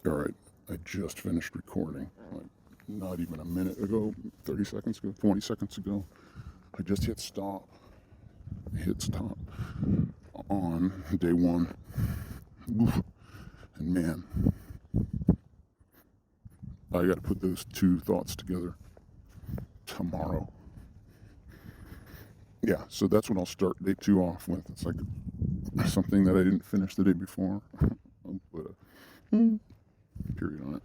All right, I just finished recording, like not even a minute ago, 30 seconds ago, 20 seconds ago. I just hit stop. Hit stop on day one. Oof. And man, I got to put those two thoughts together tomorrow. Yeah, so that's what I'll start day two off with. It's like something that I didn't finish the day before. I'll put a period on it.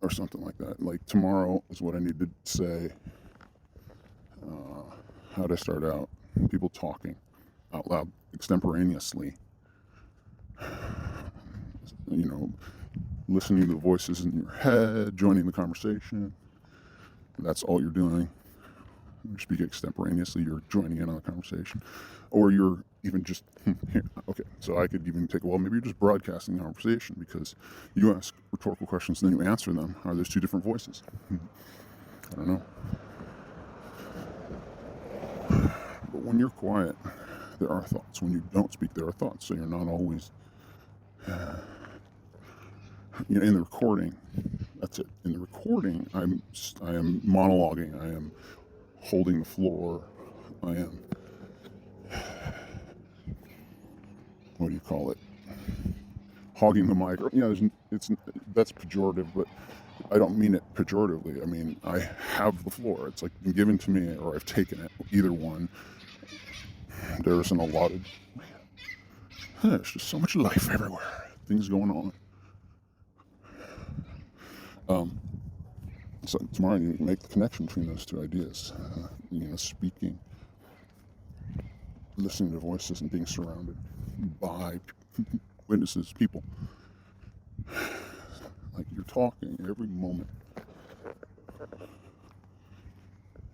Or something like that. Like tomorrow is what I need to say. How'd I start out? People talking out loud extemporaneously. You know, listening to the voices in your head, joining the conversation. That's all you're doing. You're speaking extemporaneously, you're joining in on the conversation. Or you're even just, okay, so I could even take, well, maybe you're just broadcasting the conversation because you ask rhetorical questions and then you answer them. Are there two different voices? I don't know. But when you're quiet, there are thoughts. When you don't speak, there are thoughts. So you're not always, in the recording, that's it. In the recording, I am monologuing. I am holding the floor. I am, what do you call it? Hogging the mic. That's pejorative, but I don't mean it pejoratively. I mean, I have the floor. It's like been given to me or I've taken it, either one. There isn't a lot of, there's just so much life everywhere. Things going on. So tomorrow you make the connection between those two ideas. Speaking, listening to voices and being surrounded by witnesses, people. Like you're talking every moment.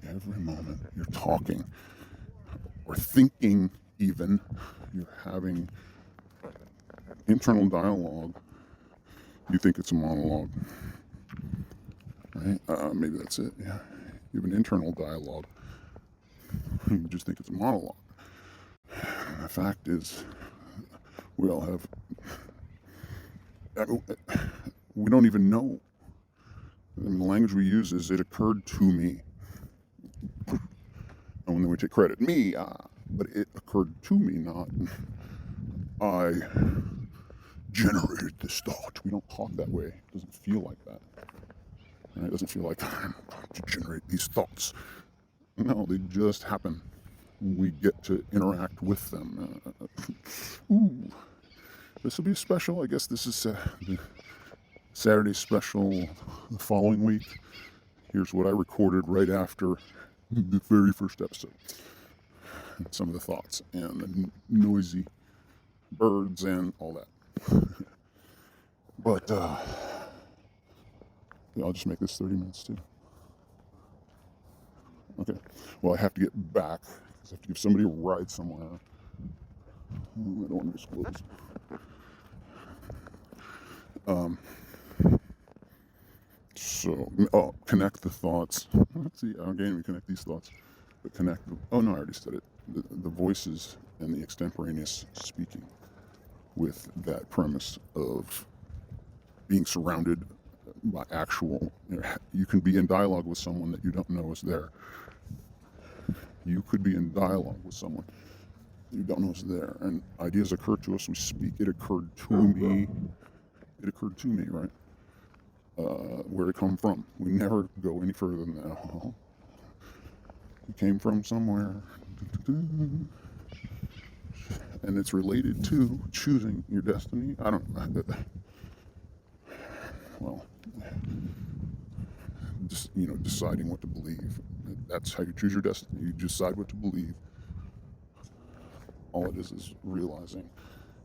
Every moment you're talking or thinking even. You're having internal dialogue. You think it's a monologue. Right? Maybe that's it. Yeah. You have an internal dialogue. You just think it's a monologue. And the fact is, we all have. We don't even know. The language we use is "it occurred to me," and then we take credit. Me, but it occurred to me, not I generated this thought. We don't talk that way. It doesn't feel like that. And it doesn't feel like I'm about to generate these thoughts. No, they just happen. We get to interact with them. Ooh, this will be special. I guess this is the Saturday special the following week. Here's what I recorded right after the very first episode. Some of the thoughts and the noisy birds and all that. But I'll just make this 30 minutes too. Okay. Well, I have to get back because I have to give somebody a ride somewhere. I don't want to disclose. So, connect the thoughts. See, again, we connect these thoughts. But connect, I already said it. The voices and the extemporaneous speaking with that premise of being surrounded by actual, you can be in dialogue with someone that you don't know is there. You could be in dialogue with someone you don't know is there. And ideas occur to us, we speak. It occurred to me. It occurred to me, right? Where it come from. We never go any further than that. Oh, it came from somewhere. And it's related to choosing your destiny. I don't know. Well, just, deciding what to believe. That's how you choose your destiny. You decide what to believe. All it is realizing,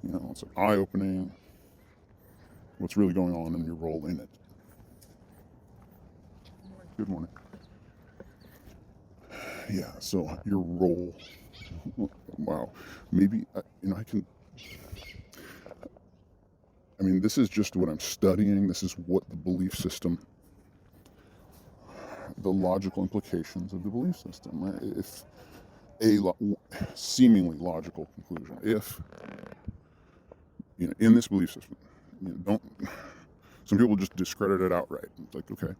it's eye-opening what's really going on and your role in it. Good morning. Yeah, so your role. Wow. Maybe, I can. This is just what I'm studying. This is what the belief system, the logical implications of the belief system, right? If seemingly logical conclusion, if, in this belief system. Don't. Some people just discredit it outright. It's like, okay,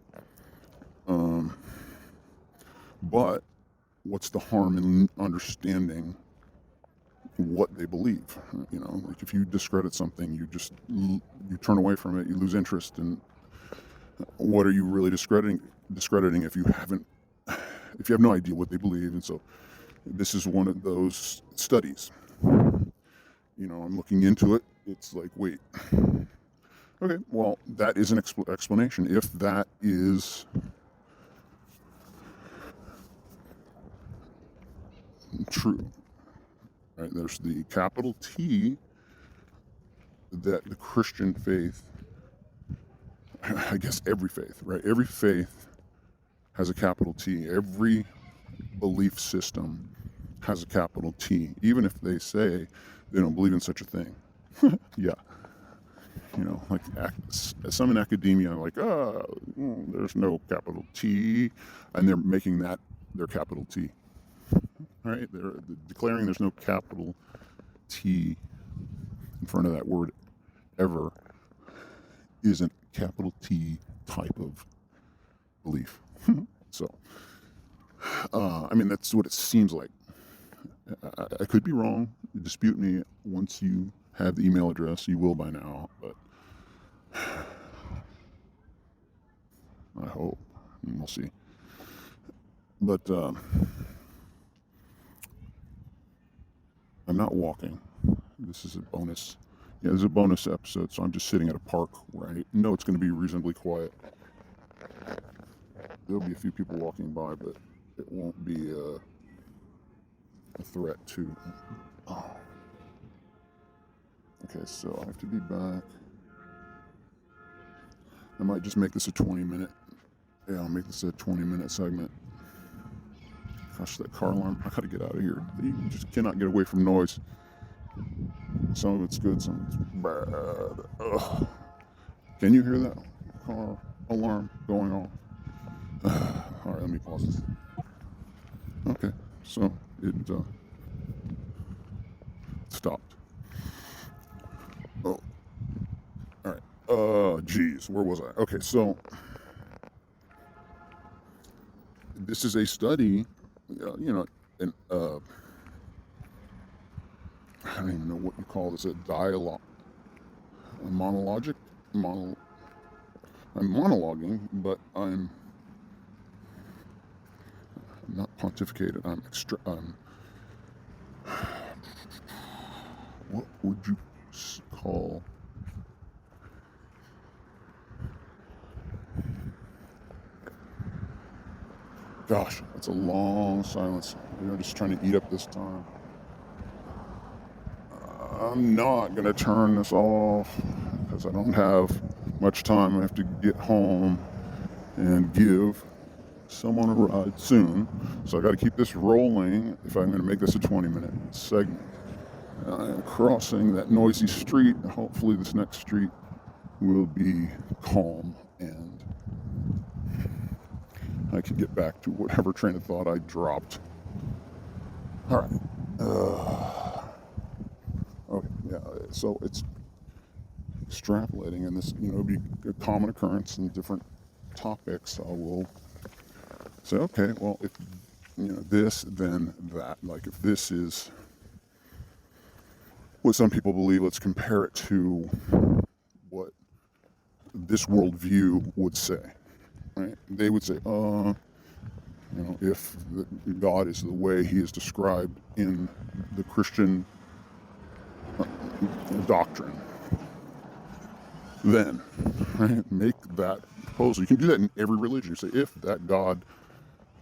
but what's the harm in understanding what they believe? Like if you discredit something, you turn away from it, you lose interest, and what are you really discrediting if you have no idea what they believe? And so this is one of those studies. I'm looking into it. It's like, wait, okay, well, that is an explanation. If that is true, right? There's the capital T that the Christian faith, I guess every faith, right? Every faith has a capital T. Every belief system has a capital T, even if they say they don't believe in such a thing. Yeah. Like some in academia are like, there's no capital T, and they're making that their capital T, right? They're declaring there's no capital T in front of that word ever isn't capital T type of belief. So, that's what it seems like. I could be wrong. Dispute me once you have the email address. You will by now, but I hope. We'll see. But I'm not walking. This is a bonus. Yeah, this is a bonus episode, so I'm just sitting at a park where I know it's going to be reasonably quiet. There'll be a few people walking by, but it won't be a threat to. Oh. Okay, so I have to be back. I might just make this a 20-minute. Yeah, I'll make this a 20-minute segment. Gosh, that car alarm. I gotta get out of here. You just cannot get away from noise. Some of it's good, some of it's bad. Ugh. Can you hear that car alarm going off? All right, let me pause this. Okay, so it stopped. Oh, all right. Geez, where was I? Okay, so this is a study, and I don't even know what you call this, a dialogue, a monologic, I'm monologuing, but I'm not pontificated. What would you call? Gosh, that's a long silence. I'm just trying to eat up this time. I'm not going to turn this off because I don't have much time. I have to get home and give someone a ride soon. So I got to keep this rolling if I'm going to make this a 20-minute segment. I'm crossing that noisy street. Hopefully this next street will be calm and I can get back to whatever train of thought I dropped. All right. Okay, yeah, so it's extrapolating, and this, it'll be a common occurrence in different topics. I will say, okay, well, if, this, then that. Like, if this is what some people believe, let's compare it to what this worldview would say, right? They would say, if God is the way he is described in the Christian doctrine, then, right, make that proposal. You can do that in every religion. You say, if that God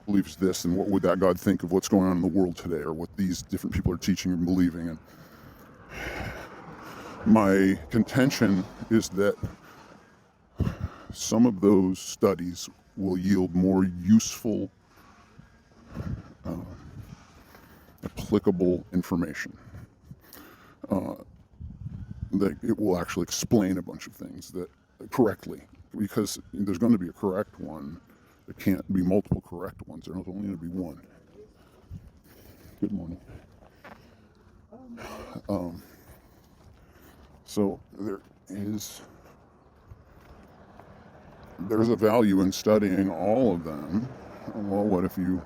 believes this, then what would that God think of what's going on in the world today, or what these different people are teaching and believing? And my contention is that some of those studies will yield more useful, applicable information. That it will actually explain a bunch of things that correctly, because there's going to be a correct one. There can't be multiple correct ones. There's only going to be one. Good morning. So there's a value in studying all of them. Well, what if you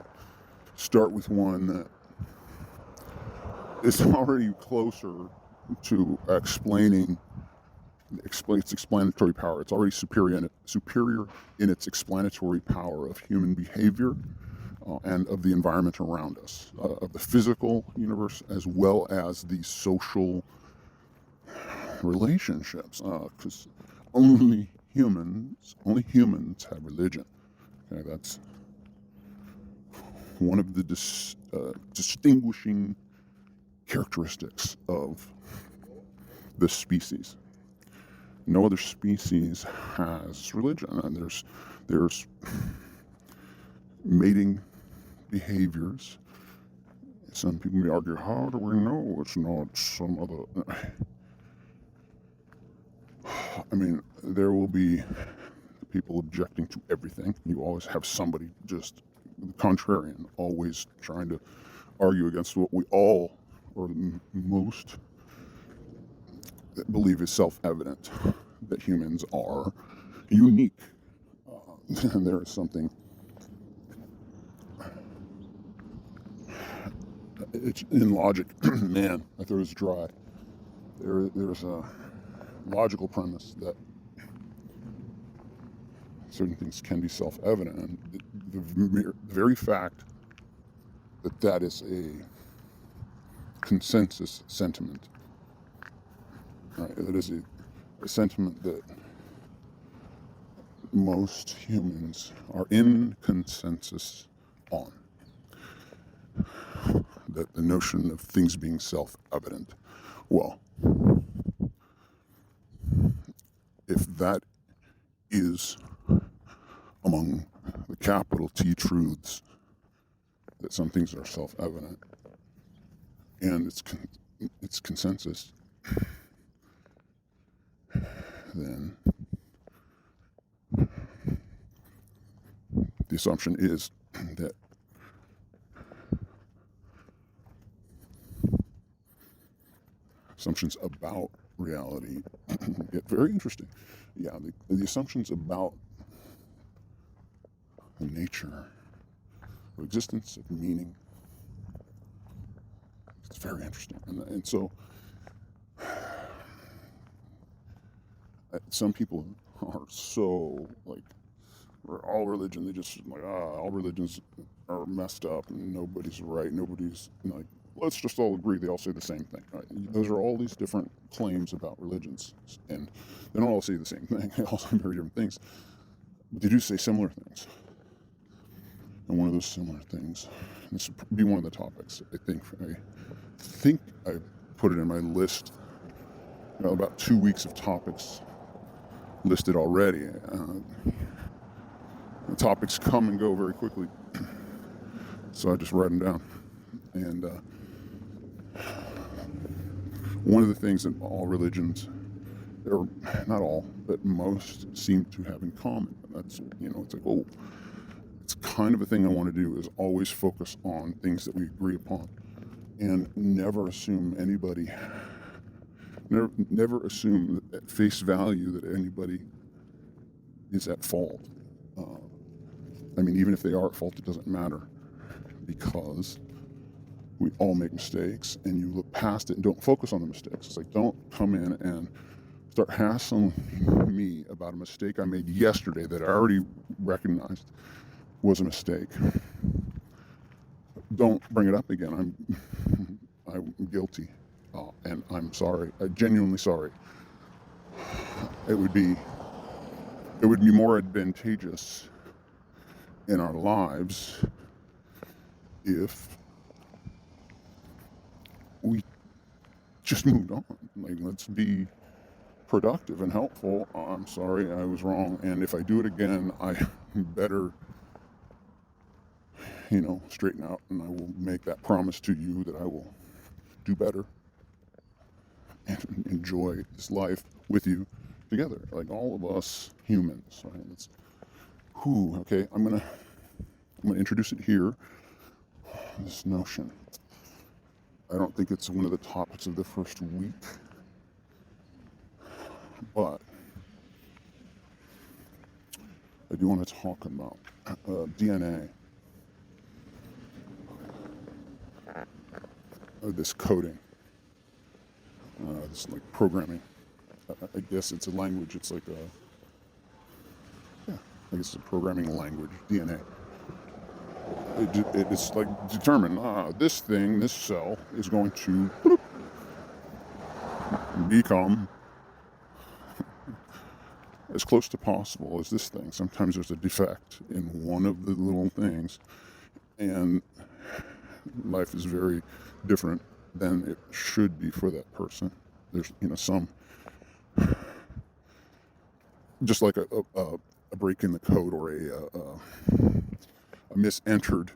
start with one that is already closer to explaining its explanatory power? It's already superior in its explanatory power of human behavior and of the environment around us, of the physical universe as well as the social relationships, because only humans have religion. Okay, that's one of the distinguishing characteristics of this species. No other species has religion, and there's mating behaviors. Some people may argue, how do we know it's not some other? I mean, there will be people objecting to everything. You always have somebody just the contrarian, always trying to argue against what we all, or most, believe is self-evident, that humans are unique. And there is something, it's in logic, man, my throat is dry. There's a logical premise that certain things can be self-evident, and the very fact that that is a consensus sentiment, right? That is a sentiment that most humans are in consensus on. That the notion of things being self-evident. Well, if that is among the capital T truths, that some things are self-evident, and it's consensus, then the assumption is that assumptions about reality get very interesting. Yeah, the assumptions about the nature or existence of meaning, it's very interesting. And so some people are so like, all religion, they just like, all religions are messed up and nobody's right, nobody's like, let's just all agree they all say the same thing, right? Those are all these different claims about religions, and they don't all say the same thing. They all say very different things, but they do say similar things. And one of those similar things, this would be one of the topics, I think I put it in my list, about 2 weeks of topics listed already. The topics come and go very quickly, so I just write them down. And one of the things that all religions, or not all, but most, seem to have in common, that's, it's like, oh, it's kind of a thing I want to do, is always focus on things that we agree upon, and never assume anybody, never assume at face value that anybody is at fault. I mean, even if they are at fault, it doesn't matter, because we all make mistakes, and you look past it and don't focus on the mistakes. It's like, don't come in and start hassling me about a mistake I made yesterday that I already recognized was a mistake. Don't bring it up again. I'm guilty, and I'm sorry. I'm genuinely sorry. It would be more advantageous in our lives if we just moved on. Like, let's be productive and helpful. I'm sorry, I was wrong, and if I do it again, I better, straighten out, and I will make that promise to you that I will do better and enjoy this life with you together, like all of us humans, right? Okay, I'm gonna introduce it here, this notion. I don't think it's one of the topics of the first week, But I do want to talk about DNA, this coding, this like programming. I guess it's a language. It's like yeah, I guess it's a programming language, DNA. It's like determine this thing, this cell is going to become as close to possible as this thing. Sometimes there's a defect in one of the little things, and life is very different than it should be for that person. There's some, just like a break in the code or a misentered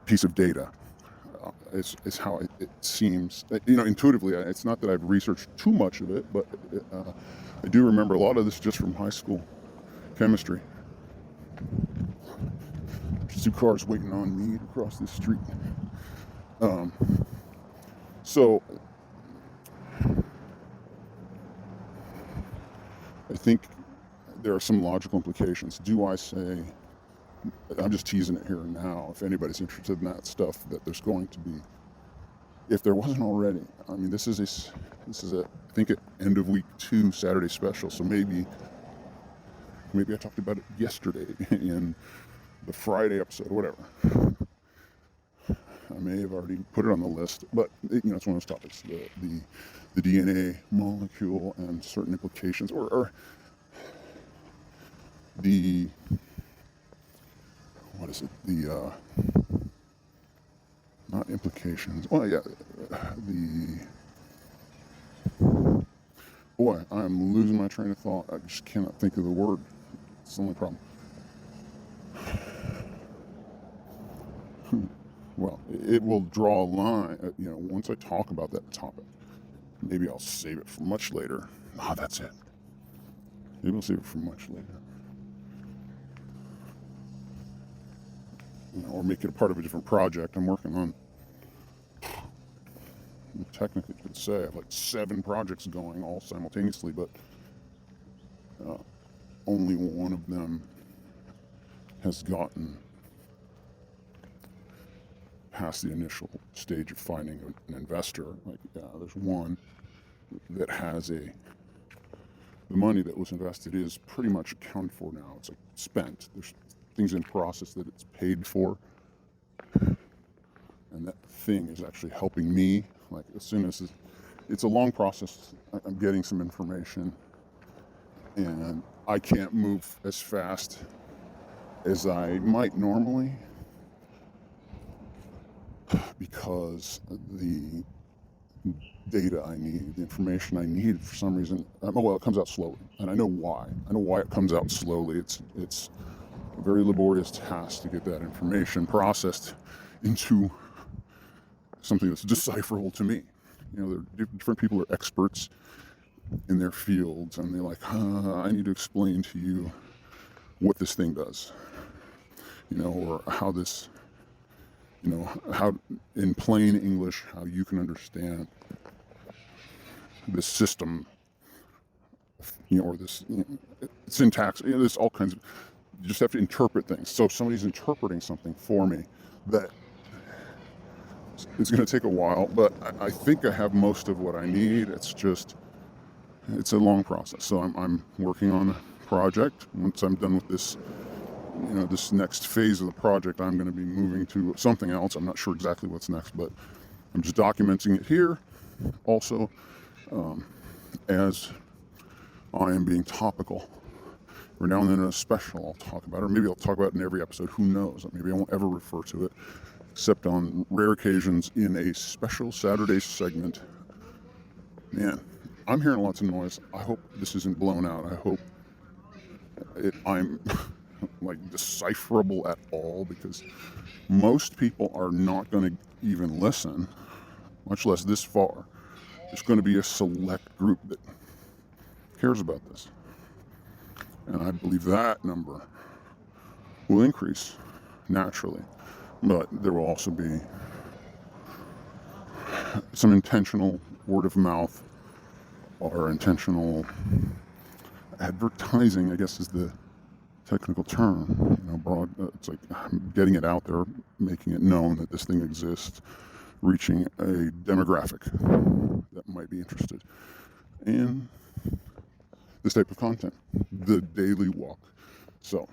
piece of data. Is how it seems. Intuitively, it's not that I've researched too much of it, but I do remember a lot of this just from high school chemistry. There's 2 cars waiting on me to cross the street. So I think there are some logical implications. Do I say, I'm just teasing it here and now, if anybody's interested in that stuff, that there's going to be, if there wasn't already, I mean, this is a I think at end of week 2 Saturday special, so maybe I talked about it yesterday in the Friday episode, whatever. I may have already put it on the list, but it's one of those topics, the DNA molecule and certain implications, or the, what is it, the, not implications, well, yeah, boy, I'm losing my train of thought. I just cannot think of the word. It's the only problem. Well, it will draw a line, once I talk about that topic. Maybe I'll save it for much later. That's it. Maybe I'll save it for much later. Or make it a part of a different project I'm working on. Technically, you could say I have like 7 projects going all simultaneously, but only one of them has gotten past the initial stage of finding an investor. Like, there's one that has the money that was invested is pretty much accounted for now. It's like spent. There's things in process that it's paid for, and that thing is actually helping me. Like, as soon as it's a long process, I'm getting some information, and I can't move as fast as I might normally, because the data I need, the information I need, for some reason, it comes out slowly, and I know why. I know why it comes out slowly. It's a very laborious task to get that information processed into something that's decipherable to me. Different people are experts in their fields, and they're like, I need to explain to you what this thing does, or how this, how in plain English, how you can understand this system, or this syntax. There's all kinds of, you just have to interpret things. So if somebody's interpreting something for me, that it's going to take a while, but I think I have most of what I need. It's a long process. So I'm working on a project. Once I'm done with this, this next phase of the project, I'm going to be moving to something else. I'm not sure exactly what's next, but I'm just documenting it here. Also, as I am being topical, every now and then in a special I'll talk about it, or maybe I'll talk about it in every episode. Who knows? Maybe I won't ever refer to it, except on rare occasions in a special Saturday segment. Man, I'm hearing lots of noise. I hope this isn't blown out. I hope I'm like decipherable at all, because most people are not going to even listen, much less this far. There's going to be a select group that cares about this. And I believe that number will increase naturally. But there will also be some intentional word of mouth our intentional advertising, I guess is the technical term. You know, broad. It's like getting it out there, making it known that this thing exists, reaching a demographic that might be interested in this type of content, the daily walk. So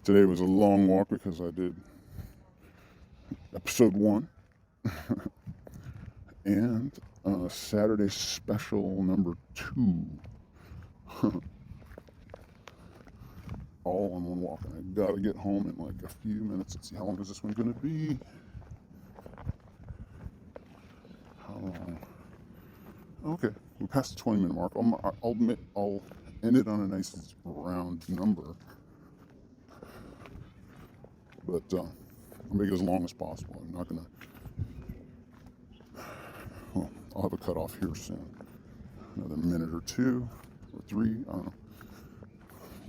today was a long walk because I did episode 1 and Saturday special number 2. All on one walk, and I gotta get home in like a few minutes. Let's see, how long is this one gonna be? How long? Okay, we're past the 20-minute mark. I'll admit I'll end it on a nice round number, but I'll make it as long as possible. I'm not gonna. Well, I'll have a cutoff here soon. Another minute or 2 or 3. I don't know.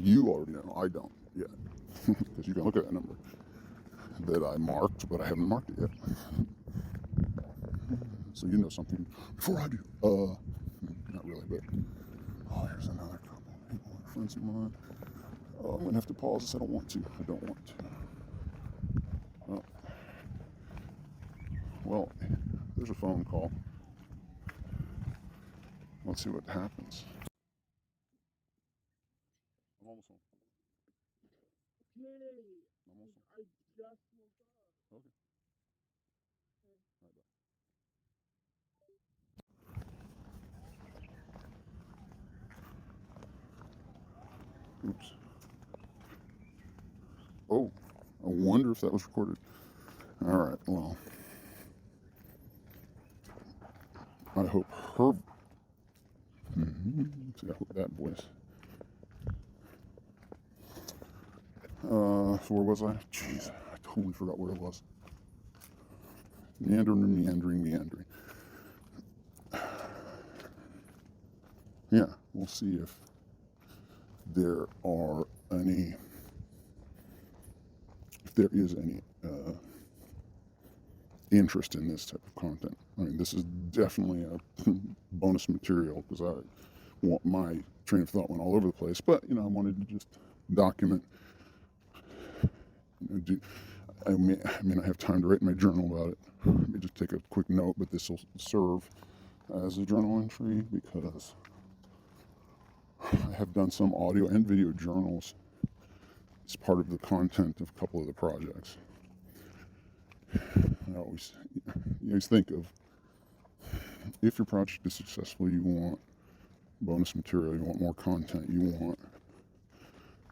You already know. I don't yet, because you can look at that number that I marked, but I haven't marked it yet. So you know something before I do. Not really, but here's another couple people, friends of mine. I'm gonna have to pause this. I don't want to. Well, there's a phone call. Let's see what happens. I'm almost home. I'm almost home. I just woke up. Okay. All right, bye. Oops. Oh, I wonder if that was recorded. All right, well, I hope her. See, I hope that voice. So where was I? Jeez, I totally forgot where it was. Meandering. Yeah, we'll see if there is any interest in this type of content. I mean, this is definitely a bonus material because my train of thought went all over the place. But I wanted to just document. I may not have time to write in my journal about it. Let me just take a quick note, but this will serve as a journal entry because I have done some audio and video journals as part of the content of a couple of the projects. You always think of, if your project is successful, you want bonus material, you want more content, you want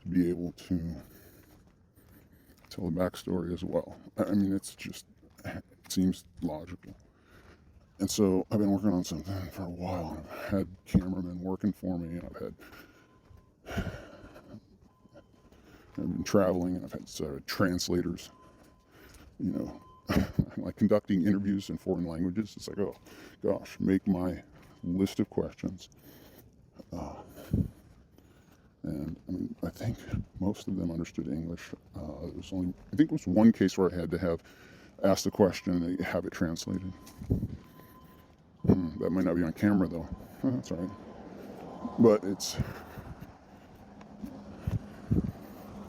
to be able to tell the backstory as well. I mean, it seems logical. And so I've been working on something for a while. I've had cameramen working for me, and I've been traveling, and I've had translators, like conducting interviews in foreign languages. It's like, oh gosh, make my list of questions. And I think most of them understood English. I think it was one case where I had to have asked the question and have it translated. That might not be on camera though. That's all right. But it's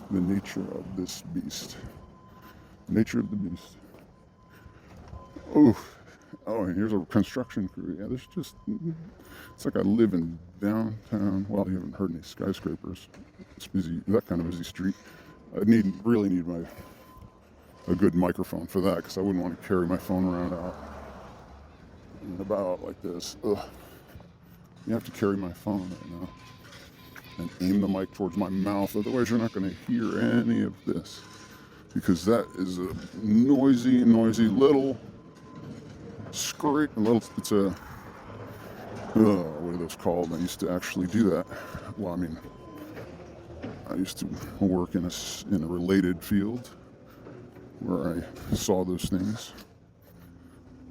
the nature of this beast. Nature of the beast. Oh, and here's a construction crew. Yeah, it's like I live in downtown. Well, you haven't heard any skyscrapers. It's busy, that kind of busy street. I really need a good microphone for that because I wouldn't want to carry my phone around out and about like this. Ugh. You have to carry my phone right now and aim the mic towards my mouth. Otherwise, you're not going to hear any of this because that is a noisy little scrape. It's a what are those called? I used to actually do that. Well, I used to work in a related field where I saw those things.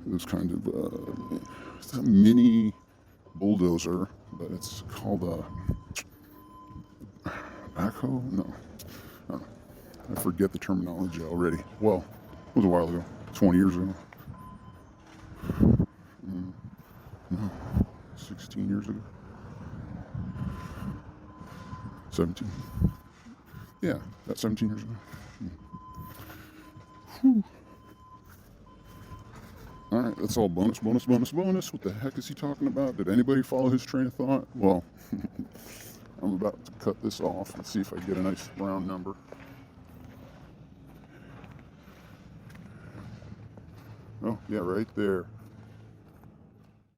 Those kind of it's a mini bulldozer, but it's called a backhoe. No, I forget the terminology already. Well, it was a while ago, 20 years ago. 16 years ago. 17. Yeah, that's 17 years ago. Whew. All right, that's all bonus, bonus, bonus, bonus. What the heck is he talking about? Did anybody follow his train of thought? Well, I'm about to cut this off and see if I get a nice round number. Oh, yeah, right there.